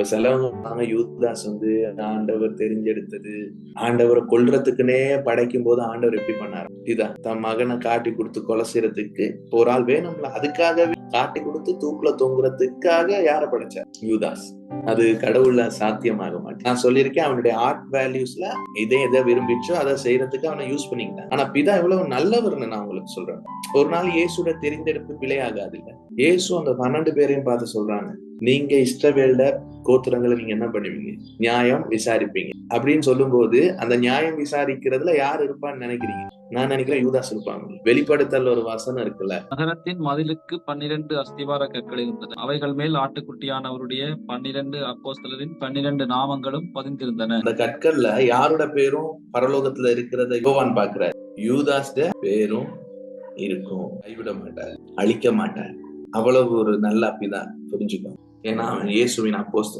இப்ப சிலவங்க யூதாஸ் ஆண்டவர் தெரிஞ்செடுத்தது, ஆண்டவரை கொல்றதுக்குன்னே படைக்கும் போது ஆண்டவர் எப்படி பண்ணாரு? இதான் தன் மகனை காட்டி கொடுத்து கொலை செய்யறதுக்கு ஒரு ஆள் வேணும்ல, அதுக்காகவே காட்டி கொடுத்து தூக்குல தொங்குறதுக்காக யார படைச்சார்? யூதாஸ். அது கடவுள்ல சாத்தியமாக மாட்டேன். நான் சொல்லியிருக்கேன், அவனுடைய ஆர்ட் வேல்யூஸ்ல எதை விரும்பிச்சோ அதை செய்யறதுக்கு அவனை யூஸ் பண்ணிக்கிட்டான். ஆனா பிதா எவ்வளவு நல்லவர்னு நான் உங்களுக்கு சொல்றேன். ஒரு நாள் இயேசுட தெரிந்தெடுப்பு பிழையாகாது இல்ல. இயேசு அந்த 12 பேரையும் பார்த்து சொல்றாங்க, நீங்க இஸ்ரவேல்ல கோத்திரங்களை நீங்க என்ன பண்ணுவீங்க? நியாயம் விசாரிப்பீங்க அப்படின்னு சொல்லும் போது, அந்த நியாயம் விசாரிக்கிறதுல யார் இருப்பான்னு நினைக்கிறீங்க? நான் நினைக்கிறேன் யூதாஸ் இருப்பாங்க. வெளிப்படுத்தல் ஒரு வசனம் இருக்குல்ல, நகரத்தின் மதிலுக்கு 12 அஸ்திவார கற்கள் இருந்தது. அவைகள் மேல் ஆட்டுக்குட்டியானவருடைய 12 அப்போஸ்தலரின் 12 நாமங்களும் பதிந்திருந்தன. அந்த கற்கள்ல யாரோட பேரும் பரலோகத்துல இருக்கிறத யோவான் பார்க்கிறார். யூதாஸ் பேரும் இருக்கும். கைவிட மாட்டார், அழிக்க மாட்டார். அவ்வளவு ஒரு நல்ல அப்பிதான் புரிஞ்சுக்கணும். ஏன்னா அவன் இயேசுவின் அப்போஸ்தலன்.